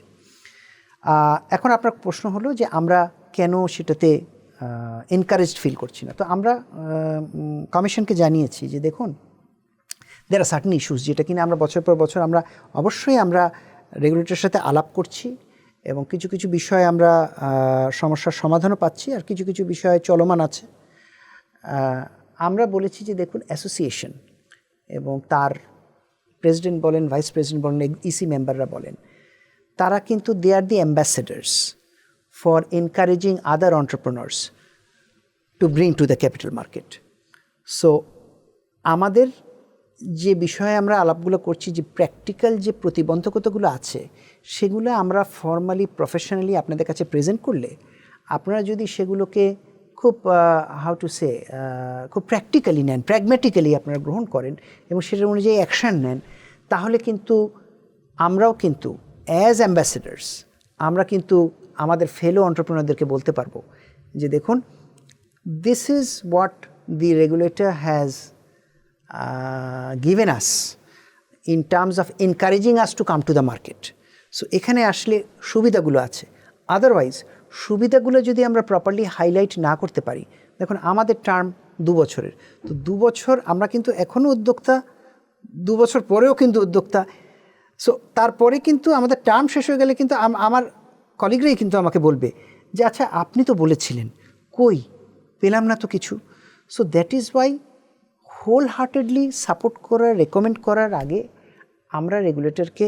এখন আপনার প্রশ্ন হলো যে আমরা কেন সেটাতে এনকারেজড ফিল করছি না। তো আমরা কমিশনকে জানিয়েছি যে দেখুন, দেয়ার আর সার্টেন ইস্যুস যেটা কিনা আমরা বছর পর বছর আমরা অবশ্যই আমরা রেগুলেটরের সাথে আলাপ করছি এবং কিছু কিছু বিষয়ে আমরা সমস্যার সমাধানও পাচ্ছি, আর কিছু কিছু বিষয়ে চলমান আছে। আমরা বলেছি যে দেখুন, অ্যাসোসিয়েশন এবং তার প্রেসিডেন্ট বলেন, ভাইস প্রেসিডেন্ট বলেন, ইসি মেম্বাররা বলেন, তারা কিন্তু they are the ambassadors for encouraging other entrepreneurs to bring to the capital market. So আমাদের যে বিষয়ে আমরা আলাপগুলো করছি, যে প্র্যাকটিক্যাল যে প্রতিবন্ধকতাগুলো আছে সেগুলো আমরা ফর্মালি প্রফেশনালি আপনাদের কাছে প্রেজেন্ট করলে, আপনারা যদি সেগুলোকে খুব হাউ টু সে খুব প্র্যাকটিক্যালি নেন, প্র্যাগম্যাটিক্যালি আপনারা গ্রহণ করেন এবং সেটার অনুযায়ী অ্যাকশান নেন, তাহলে কিন্তু আমরাও কিন্তু অ্যাজ অ্যাম্বাসেডার্স আমরা কিন্তু আমাদের ফেলো এন্টারপ্রেনারদেরকে বলতে পারবো যে দেখুন, this is what the regulator has given us in terms of encouraging us to come to the market. So এখানে আসলে সুবিধাগুলো আছে। আদারওয়াইজ সুবিধাগুলো যদি আমরা প্রপারলি হাইলাইট না করতে পারি, দেখুন আমাদের টার্ম 2 বছরের, তো 2 বছর আমরা কিন্তু এখনও উদ্যোক্তা, 2 বছর পরেও কিন্তু উদ্যোক্তা। সো তারপরে কিন্তু আমাদের টার্ম শেষ হয়ে গেলে কিন্তু আমার কলিগরাই কিন্তু আমাকে বলবে যে আচ্ছা আপনি তো বলেছিলেন, কই পেলাম না তো কিছু। So that is why wholeheartedly support করার, রেকমেন্ড করার আগে আমরা রেগুলেটরকে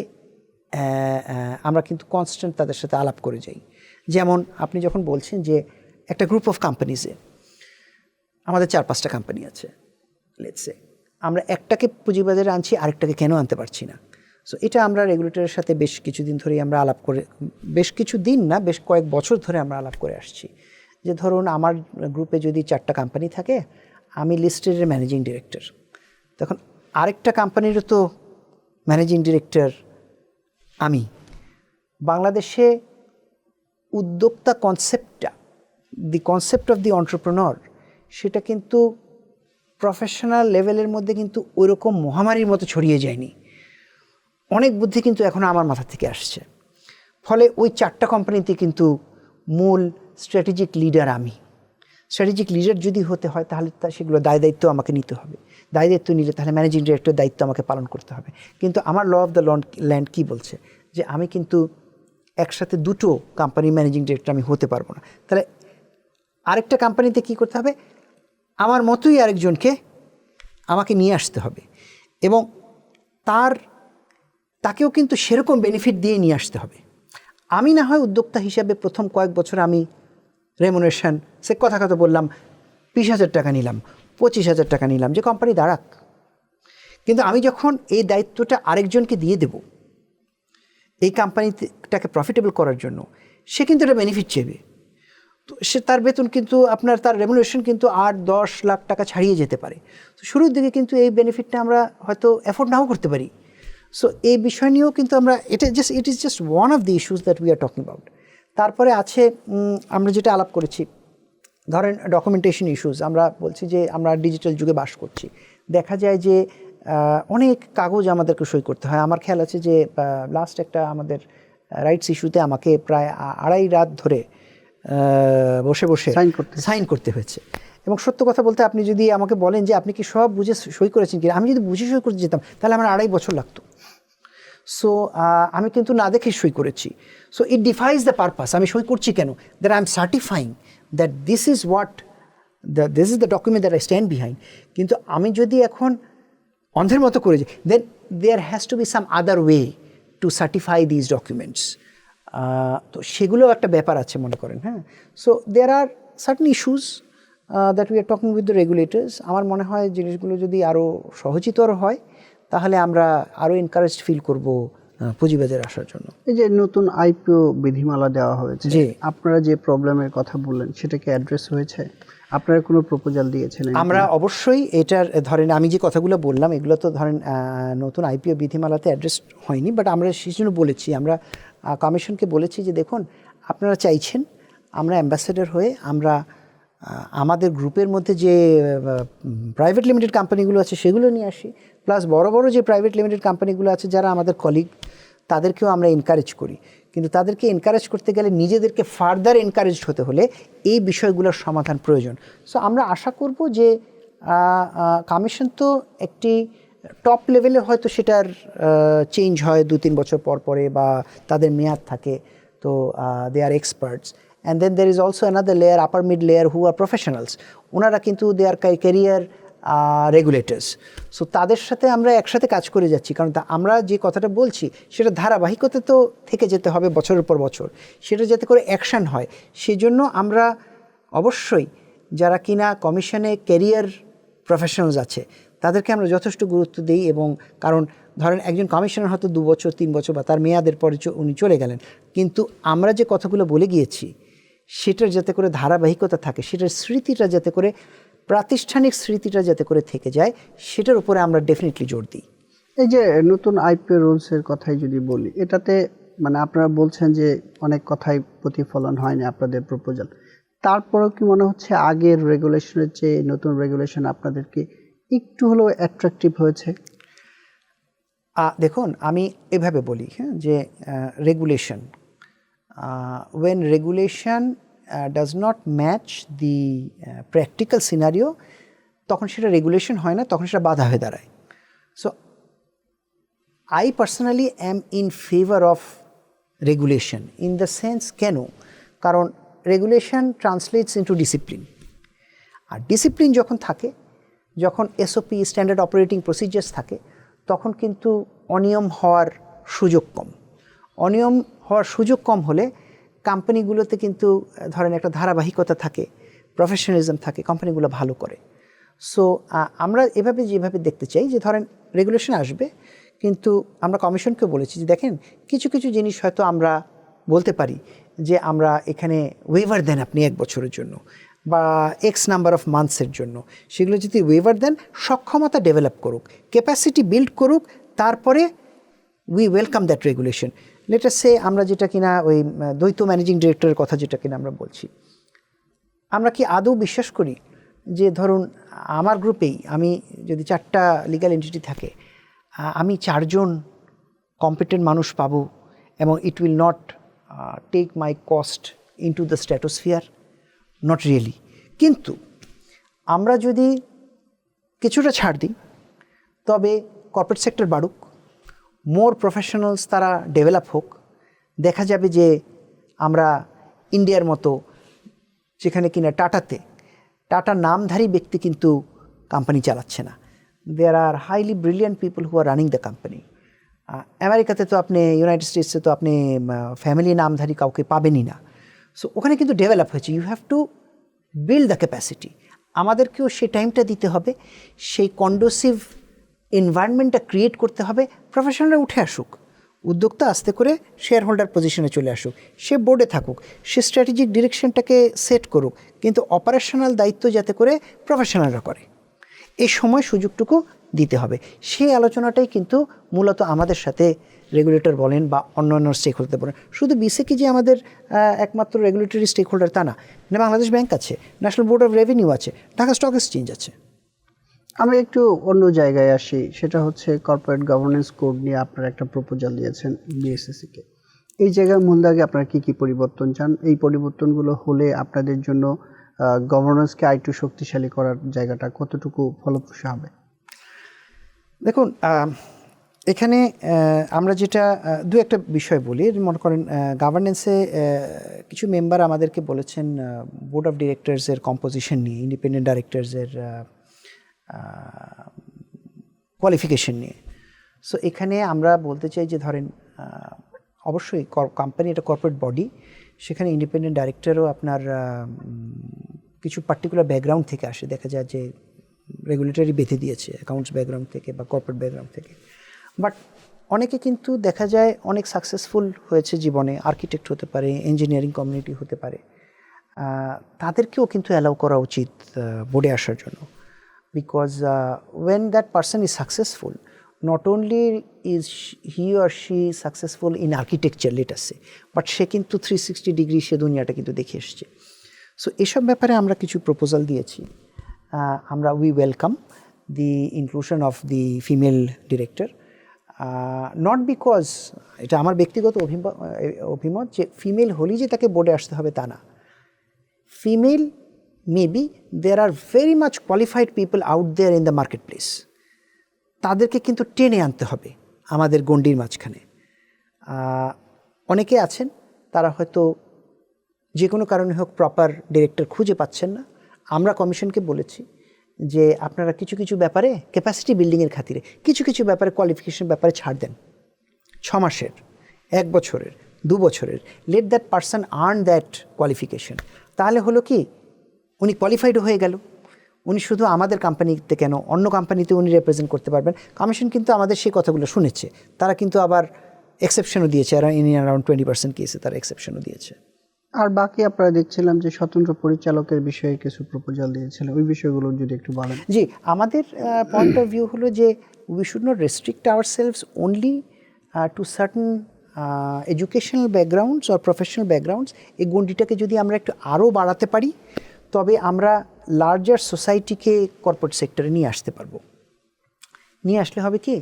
আমরা কিন্তু কনস্ট্যান্ট তাদের সাথে আলাপ করে যাই। যেমন আপনি যখন বলছেন যে একটা গ্রুপ অফ কোম্পানিজে আমাদের 4-5টা কোম্পানি আছে, লেটস সে আমরা একটাকে পুঁজিবাজারে আনছি, আরেকটাকে কেন আনতে পারছি না। সো এটা আমরা রেগুলেটরের সাথে বেশ কিছুদিন ধরেই আমরা আলাপ করে, বেশ কিছু দিন না, বেশ কয়েক বছর ধরে আমরা আলাপ করে আসছি যে ধরুন আমার গ্রুপে যদি 4টা কোম্পানি থাকে, আমি লিস্টেডের ম্যানেজিং ডিরেক্টর, তখন আরেকটা কোম্পানিরও তো ম্যানেজিং ডিরেক্টর আমি। বাংলাদেশে উদ্যোক্তা কনসেপ্টটা, দি কনসেপ্ট অফ দি এন্টারপ্রেনার, সেটা কিন্তু প্রফেশনাল লেভেলের মধ্যে কিন্তু ওইরকম মহামারীর মতো ছড়িয়ে যায়নি। অনেক বুদ্ধি কিন্তু এখন আমার মাথা থেকে আসছে। ফলে ওই 4টা কোম্পানিতে কিন্তু মূল স্ট্র্যাটেজিক লিডার আমি। স্ট্র্যাটেজিক লিডার যদি হতে হয় তাহলে সেগুলো দায়িত্ব আমাকে নিতে হবে। দায়িত্ব নিলে তাহলে ম্যানেজিং ডিরেক্টর দায়িত্ব আমাকে পালন করতে হবে। কিন্তু আমার ল অফ দ্য ল্যান্ড কী বলছে যে আমি কিন্তু একসাথে 2টো কোম্পানির ম্যানেজিং ডিরেক্টর আমি হতে পারবো না। তাহলে আরেকটা কোম্পানিতে কী করতে হবে, আমার মতোই আরেকজনকে আমাকে নিয়ে আসতে হবে এবং তাকেও কিন্তু সেরকম বেনিফিট দিয়ে নিয়ে আসতে হবে। আমি না হয় উদ্যোক্তা হিসাবে প্রথম কয়েক বছর আমি রেমুনারেশন, সে কথা বললাম 20,000 টাকা নিলাম, 25,000 টাকা নিলাম, যে কোম্পানি দাঁড়াক, কিন্তু আমি যখন এই দায়িত্বটা আরেকজনকে দিয়ে দেব এই কোম্পানিটাকে প্রফিটেবল করার জন্য, সে কিন্তু একটা বেনিফিট চেবে। তো সে তার বেতন কিন্তু আপনার, তার রেমুনারেশন কিন্তু 8-10 লাখ টাকা ছাড়িয়ে যেতে পারে। তো শুরুর দিকে কিন্তু এই বেনিফিটটা আমরা হয়তো অ্যাফোর্ড নাও করতে পারি। সো এই বিষয় নিয়েও কিন্তু আমরা, it is just one of the issues that we are talking about. তারপরে আছে আমরা যেটা আলাপ করেছি, ধরেন ডকুমেন্টেশন ইস্যুস। আমরা বলছি যে আমরা ডিজিটাল যুগে বাস করছি, দেখা যায় যে অনেক কাগজ আমাদেরকে সই করতে হয়। আমার খেয়াল আছে যে লাস্ট একটা আমাদের রাইটস ইস্যুতে আমাকে প্রায় 2.5 রাত ধরে বসে বসে সাইন করতে হয়েছে। এবং সত্য কথা বলতে আপনি যদি আমাকে বলেন যে আপনি কি সব বুঝে সই করেছেন কি, আমি যদি বুঝে সই করতে যেতাম তাহলে আমার 2.5 বছর লাগতো। সো আমি কিন্তু না দেখে সই করেছি। So it defies the purpose. আমি সই করছি কেন? That I am certifying that this is the document that I stand behind. কিন্তু আমি যদি এখন অন্ধের মতো করে যাই, then there has to be some other way to certify these documents. তো সেগুলোও একটা ব্যাপার আছে মনে করেন। হ্যাঁ, so there are certain issues that we are talking with the regulators. আমার মনে হয় জিনিসগুলো যদি আরও সহজতর হয় তাহলে আমরা আরও এনকারেজড ফিল করব পুঁজিবাজারে আসার জন্য। এই যে নতুন আইপিও বিধিমালা দেওয়া হয়েছে, জি, আপনারা যে প্রবলেমের কথা বললেন সেটা কি অ্যাড্রেস হয়েছে? আপনারা কোনো প্রপোজাল দিয়েছিলেন? আমরা অবশ্যই এটার ধরেন আমি যে কথাগুলো বললাম এগুলো তো ধরেন নতুন আইপিও বিধিমালাতে অ্যাড্রেস হয়নি, বাট আমরা সেই জন্য বলেছি, আমরা কমিশনকে বলেছি যে দেখুন আপনারা চাইছেন আমরা অ্যাম্বাসেডর হয়ে আমরা আমাদের গ্রুপের মধ্যে যে প্রাইভেট লিমিটেড কোম্পানিগুলো আছে সেগুলো নিয়ে আসি, প্লাস বড় বড় যে প্রাইভেট লিমিটেড কোম্পানিগুলো আছে যারা আমাদের কলিগ তাদেরকেও আমরা এনকারেজ করি। কিন্তু তাদেরকে এনকারেজ করতে গেলে নিজেদেরকে ফার্দার এনকারেজড হতে হলে এই বিষয়গুলোর সমাধান প্রয়োজন। সো আমরা আশা করব যে কমিশন তো একটি টপ লেভেলে হয়তো সেটার চেঞ্জ হয় 2-3 বছর পর পরে বা তাদের মেয়াদ থাকে, তো they are experts. And then there is also another layer, upper mid layer, who are professionals. ওনারা কিন্তু দে আর ক্যারিয়ার রেগুলেটর্স। সো তাদের সাথে আমরা একসাথে কাজ করে যাচ্ছি, কারণ আমরা যে কথাটা বলছি সেটা ধারাবাহিকতা তো থেকে যেতে হবে বছরের পর বছর, সেটা যাতে করে অ্যাকশান হয় সেজন্য আমরা অবশ্যই যারা কিনা কমিশনে ক্যারিয়ার প্রফেশনালস আছে তাদেরকে আমরা যথেষ্ট গুরুত্ব দিই। এবং কারণ ধরেন একজন কমিশনার হয়তো 2 বছর 3 বছর বা তার মেয়াদের পরে উনি চলে গেলেন, কিন্তু আমরা যে কথাগুলো বলে গিয়েছি সেটার যাতে করে ধারাবাহিকতা থাকে, সেটার স্মৃতিটা যাতে করে প্রাতিষ্ঠানিক স্মৃতিটা যাতে করে থেকে যায় সেটার উপরে আমরা ডেফিনেটলি জোর দিই। এই যে নতুন আইপিও রুলসের কথাই যদি বলি, এটাতে মানে আপনারা বলছেন যে অনেক কথাই প্রতিফলন হয়নি আপনাদের প্রপোজাল, তারপরেও কি মনে হচ্ছে আগের রেগুলেশনের চেয়ে নতুন রেগুলেশন আপনাদেরকে একটু হলেও অ্যাট্রাকটিভ হয়েছে? দেখুন আমি এভাবে বলি, হ্যাঁ, যে regulation, when regulation does not match the practical scenario, তখন সেটা রেগুলেশন হয় না, তখন সেটা বাধা হয়ে দাঁড়ায়। So I personally am in favor of regulation in the sense, কেন? কারণ রেগুলেশন ট্রান্সলেটস ইন্টু ডিসিপ্লিন, আর ডিসিপ্লিন যখন থাকে, যখন এসওপি স্ট্যান্ডার্ড অপারেটিং প্রসিজার্স থাকে, তখন কিন্তু অনিয়ম হওয়ার সুযোগ কম। অনিয়ম হওয়ার সুযোগ কম হলে কোম্পানিগুলোতে কিন্তু ধরেন একটা ধারাবাহিকতা থাকে, প্রফেশনালিজম থাকে, কোম্পানিগুলো ভালো করে। সো আমরা যেভাবে দেখতে চাই যে ধরেন রেগুলেশন আসবে, কিন্তু আমরা কমিশনকে বলেছি যে দেখেন কিছু কিছু জিনিস হয়তো আমরা বলতে পারি যে আমরা এখানে ওয়েভার দেন আপনি 1 বছরের জন্য বা এক্স নাম্বার অফ মান্থসের জন্য, সেগুলো যদি ওয়েভার দেন, সক্ষমতা ডেভেলপ করুক, ক্যাপাসিটি বিল্ড করুক, তারপরে we welcome that regulation. Let us say আমরা যেটা কিনা ওই দ্বৈত ম্যানেজিং ডিরেক্টরের কথা যেটা কিনা আমরা বলছি, আমরা কি আদৌ বিশ্বাস করি যে ধরুন আমার গ্রুপেই আমি যদি 4টা লিগ্যাল এন্টিটি থাকে, আমি 4 জন কম্পিটেন্ট মানুষ পাবো এবং it will not take my cost into the stratosphere? Not really. কিন্তু আমরা যদি কিছুটা ছাড় দিই, তবে কর্পোরেট সেক্টর বাড়ুক, মোর প্রফেশনালস তারা ডেভেলপ হোক, দেখা যাবে যে আমরা ইন্ডিয়ার মতো যেখানে কিনা টাটা নামধারী ব্যক্তি কিন্তু কোম্পানি চালাচ্ছে না, there are highly brilliant people who are running the company. আমেরিকাতে তো আপনি, ইউনাইটেড স্টেটসে তো আপনি ফ্যামিলি নামধারী কাউকে পাবেনই না। সো ওখানে কিন্তু ডেভেলপ হয়েছে। You have to build the capacity. আমাদেরকেও সেই টাইমটা দিতে হবে, সেই কন্ডুসিভ এনভায়রনমেন্টটা ক্রিয়েট করতে হবে, প্রফেশনালরা উঠে আসুক, উদ্যোক্তা আস্তে করে শেয়ার হোল্ডার পজিশনে চলে আসুক, সে বোর্ডে থাকুক, সে স্ট্র্যাটেজিক ডিরেকশনটাকে সেট করুক, কিন্তু অপারেশনাল দায়িত্ব যাতে করে প্রফেশনালরা করে, এই সময় সুযোগটুকু দিতে হবে। সেই আলোচনাটাই কিন্তু মূলত আমাদের সাথে রেগুলেটর বলেন বা অন্যান্য স্টেক হোল্ডার বলেন। শুধু বিসিকি যে আমাদের একমাত্র রেগুলেটরি স্টেক হোল্ডার তা না, বাংলাদেশ ব্যাংক আছে, ন্যাশনাল বোর্ড অফ রেভিনিউ আছে, ঢাকা স্টক এক্সচেঞ্জ আছে। আমি একটু অন্য জায়গায় আসি, সেটা হচ্ছে কর্পোরেট গভর্নেন্স কোড নিয়ে আপনারা একটা প্রপোজাল দিয়েছেন বিএসসিসিকে। এই জায়গায় মূলদাগে আপনারা কি কি পরিবর্তন চান? এই পরিবর্তনগুলো হলে আপনাদের জন্য গভর্নেন্সকে আরেকটু শক্তিশালী করার জায়গাটা কতটুকু ফলপ্রসূ হবে? দেখুন, এখানে আমরা যেটা দু একটা বিষয় বলি। মনে করেন গভর্নেন্সে কিছু মেম্বার আমাদেরকে বলেছেন বোর্ড অফ ডিরেক্টরসের কম্পোজিশন নিয়ে, ইন্ডিপেন্ডেন্ট ডাইরেক্টরসের কোয়ালিফিকেশন নিয়ে। সো এখানে আমরা বলতে চাই যে ধরেন অবশ্যই কোম্পানি একটা কর্পোরেট বডি, সেখানে ইন্ডিপেন্ডেন্ট ডাইরেক্টরও আপনার কিছু পার্টিকুলার ব্যাকগ্রাউন্ড থেকে আসে। দেখা যায় যে রেগুলেটরি বেঁধে দিয়েছে অ্যাকাউন্টস ব্যাকগ্রাউন্ড থেকে বা কর্পোরেট ব্যাকগ্রাউন্ড থেকে, বাট অনেকে কিন্তু দেখা যায় অনেক সাকসেসফুল হয়েছে জীবনে, আর্কিটেক্ট হতে পারে, ইঞ্জিনিয়ারিং কমিউনিটি হতে পারে, তাদেরকেও কিন্তু অ্যালাউ করা উচিত বোর্ডে আসার জন্য। Because when that person is successful, not only is he or she successful in architecture, let us say, but সে কিন্তু 360 ডিগ্রি সে দুনিয়াটা কিন্তু দেখে এসছে। সো এসব ব্যাপারে আমরা কিছু প্রপোজাল দিয়েছি। আমরা we welcome the inclusion of the female director, not because, এটা আমার ব্যক্তিগত অভিমত যে ফিমেল হলেই যে তাকে বোর্ডে আসতে হবে তা না। Female, maybe there are very much qualified people out there in the marketplace, তাদেরকে কিন্তু টেনে আনতে হবে আমাদের গণ্ডির মাঝখানে। অনেকে আছেন তারা হয়তো যে কোনো কারণে হোক প্রপার ডিরেক্টর খুঁজে পাচ্ছেন না। আমরা কমিশনকে বলেছি যে আপনারা কিছু কিছু ব্যাপারে ক্যাপাসিটি বিল্ডিংয়ের খাতিরে কিছু কিছু ব্যাপারে কোয়ালিফিকেশন ব্যাপারে ছাড় দেন, 6 মাসের, 1 বছরের, 2 বছরের, let that person earn that qualification. তাহলে হলো কি, উনি কোয়ালিফাইড হয়ে গেল, উনি শুধু আমাদের কোম্পানিতে কেন অন্য কোম্পানিতে উনি রিপ্রেজেন্ট করতে পারবেন। কমিশন কিন্তু আমাদের সেই কথাগুলো শুনেছে, তারা কিন্তু আবার এক্সেপশনও দিয়েছে, অ্যারাউন্ড 20% কেসে তারা এক্সেপশনও দিয়েছে। আর বাকি আপনারা দেখছিলাম যে স্বতন্ত্র পরিচালকের বিষয়ে কিছু প্রপোজাল দিয়েছিলেন, ওই বিষয়গুলো যদি একটু বলেন। জি, আমাদের পয়েন্ট অফ ভিউ হলো যে we should not restrict ourselves only to certain educational backgrounds or professional backgrounds. এই গণ্ডিটাকে যদি আমরা একটু আরও বাড়াতে পারি, তবে আমরা লার্জার সোসাইটিকে কর্পোরেট সেক্টরে নিয়ে আসতে পারবো। নিয়ে আসলে হবে কি,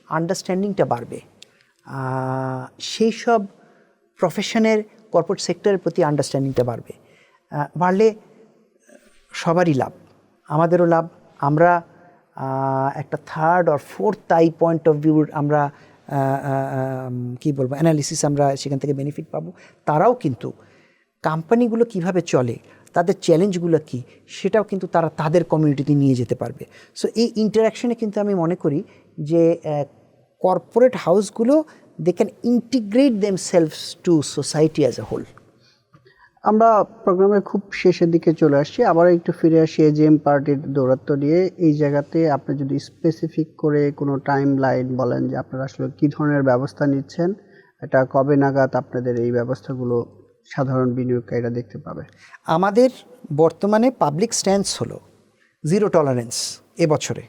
আন্ডারস্ট্যান্ডিংটা বাড়বে, সেই সব প্রফেশনের কর্পোরেট সেক্টরের প্রতি আন্ডারস্ট্যান্ডিংটা বাড়বে। বাড়লে সবারই লাভ, আমাদেরও লাভ। আমরা একটা third or fourth I point of ভিউর আমরা কী বলবো অ্যানালিসিস আমরা সেখান থেকে বেনিফিট পাবো। তারাও কিন্তু কোম্পানিগুলো কিভাবে চলে, তাদের চ্যালেঞ্জগুলো কী, সেটাও কিন্তু তারা তাদের কমিউনিটিতে নিয়ে যেতে পারবে। সো এই ইন্টারাকশনে কিন্তু আমি মনে করি যে কর্পোরেট হাউসগুলো they can integrate themselves to society as a whole. আমরা প্রোগ্রামের খুব শেষের দিকে চলে আসছি, আবার একটু ফিরে আসি এজিএম পার্টির দৌরাত্ম্য নিয়ে। এই জায়গাতে আপনি যদি স্পেসিফিক করে কোনো টাইম লাইন বলেন যে আপনারা আসলে কী ধরনের ব্যবস্থা নিচ্ছেন, এটা কবে নাগাদ আপনাদের এই ব্যবস্থাগুলো সাধারণ বিনিয়োগকারীরা দেখতে পাবে? আমাদের বর্তমানে পাবলিক স্ট্যান্স হলো জিরো টলারেন্স এবছরে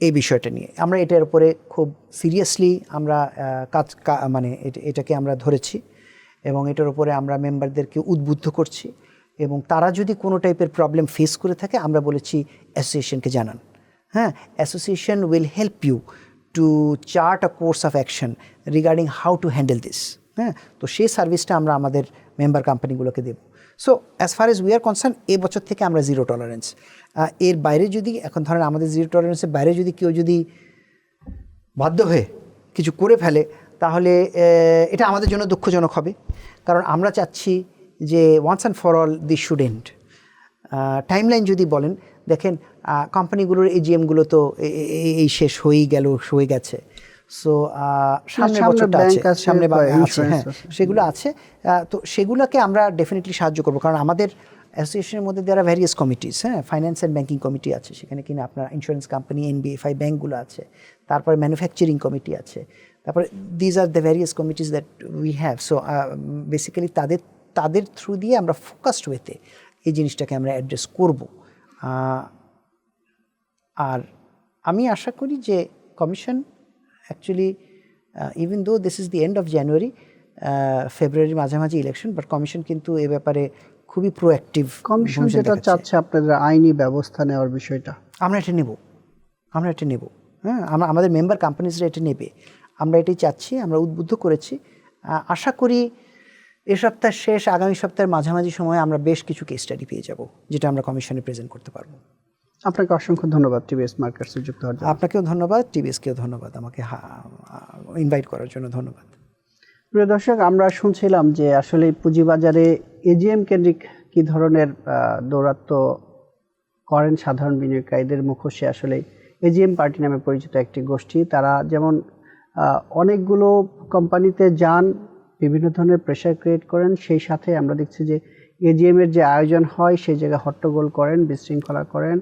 এই বিষয়টা নিয়ে। আমরা এটার উপরে খুব সিরিয়াসলি আমরা মানে এটাকে আমরা ধরেছি এবং এটার উপরে আমরা মেম্বারদেরকে উদ্বুদ্ধ করছি, এবং তারা যদি কোনো টাইপের প্রবলেম ফেস করে থাকে আমরা বলেছি অ্যাসোসিয়েশনকে জানান। হ্যাঁ, association will help you to chart a course of action regarding how to handle this. হ্যাঁ, তো সেই সার্ভিসটা আমরা আমাদের মেম্বার কোম্পানিগুলোকে দেব। So as far as we are concern, এবছর থেকে আমরা জিরো টলারেন্স। এর বাইরে যদি এখন ধরেন আমাদের জিরো টলারেন্সের বাইরে যদি কেউ যদি বাধ্য হয়ে কিছু করে ফেলে, তাহলে এটা আমাদের জন্য দুঃখজনক হবে। কারণ আমরা চাচ্ছি যে once and for all this should end. Timeline যদি বলেন, দেখেন কোম্পানিগুলোর এজিএমগুলো তো এই শেষ হয়ে গেছে। সো সামনের বছরটা আছে, সামনে আছে, হ্যাঁ সেগুলো আছে। তো সেগুলোকে আমরা ডেফিনেটলি সাহায্য করবো, কারণ আমাদের অ্যাসোসিয়েশনের মধ্যে দেয়ার আর ভ্যারিয়াস কমিটিস। হ্যাঁ, ফাইন্যান্স অ্যান্ড ব্যাঙ্কিং কমিটি আছে, সেখানে কিনা আপনার ইন্স্যুরেন্স কোম্পানি, এনবিএফআই ব্যাঙ্কগুলো আছে, তারপরে ম্যানুফ্যাকচারিং কমিটি আছে, তারপরে these are the various committees that we have. So basically তাদের থ্রু দিয়ে আমরা ফোকাসড ওয়েতে এই জিনিসটাকে আমরা অ্যাড্রেস করব। আর আমি আশা করি যে commission actually even though this is the end of January, ফেব্রুয়ারি মাঝামাঝি ইলেকশন, বাট কমিশন কিন্তু এ ব্যাপারে খুবই প্রোঅ্যাক্টিভ। কমিশন যেটা চাচ্ছে আপনাদের আইনি ব্যবস্থা নেওয়ার বিষয়টা, আমরা এটা নেব। হ্যাঁ, আমাদের মেম্বার কোম্পানিজরা এটা নেবে, আমরা এটাই চাচ্ছি, আমরা উদ্বুদ্ধ করেছি। আশা করি এ সপ্তাহ শেষ আগামী সপ্তাহের মাঝামাঝি সময়ে আমরা বেশ কিছু কেস স্টাডি পেয়ে যাব, যেটা আমরা কমিশনে প্রেজেন্ট করতে পারবো। আপনাকে অসংখ্য ধন্যবাদ টিভিএস মার্কেটসে যুক্ত হওয়ার জন্য। আপনাকেও ধন্যবাদ, টিভিএসকেও ধন্যবাদ, আমাকে ইনভাইট করার জন্য ধন্যবাদ। প্রিয় দর্শক, আমরা শুনছিলাম যে আসলে পুঁজিবাজারে এজিএম কেন্দ্রিক কী ধরনের দৌরাত্ম্য করেন সাধারণ বিনিয়োগকারীদের মুখোশে। আসলে এজিএম পার্টি নামে পরিচিত একটি গোষ্ঠী, তারা যেমন অনেকগুলো কোম্পানিতে যান, বিভিন্ন ধরনের প্রেশার ক্রিয়েট করেন, সেই সাথে আমরা দেখছি যে এজিএমের যে আয়োজন হয় সেই জায়গায় হট্টগোল করেন, বিশৃঙ্খলা করেন,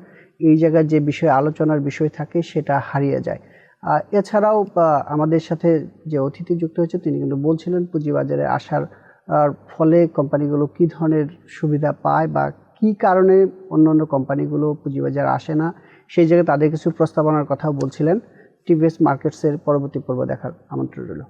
এই জায়গায় যে বিষয় আলোচনার বিষয় থাকে সেটা হারিয়ে যায়। এছাড়াও আমাদের সাথে যে অতিথি যুক্ত হয়েছে তিনি কিন্তু বলছিলেন পুঁজিবাজারে আসার ফলে কোম্পানিগুলো কী ধরনের সুবিধা পায় বা কী কারণে অন্য কোম্পানিগুলো পুঁজিবাজারে আসে না, সেই জায়গায় তাদের কিছু প্রস্তাবনার কথাও বলছিলেন। টিভিএস মার্কেটসের পরবর্তী পর্ব দেখার আমন্ত্রণ রইল।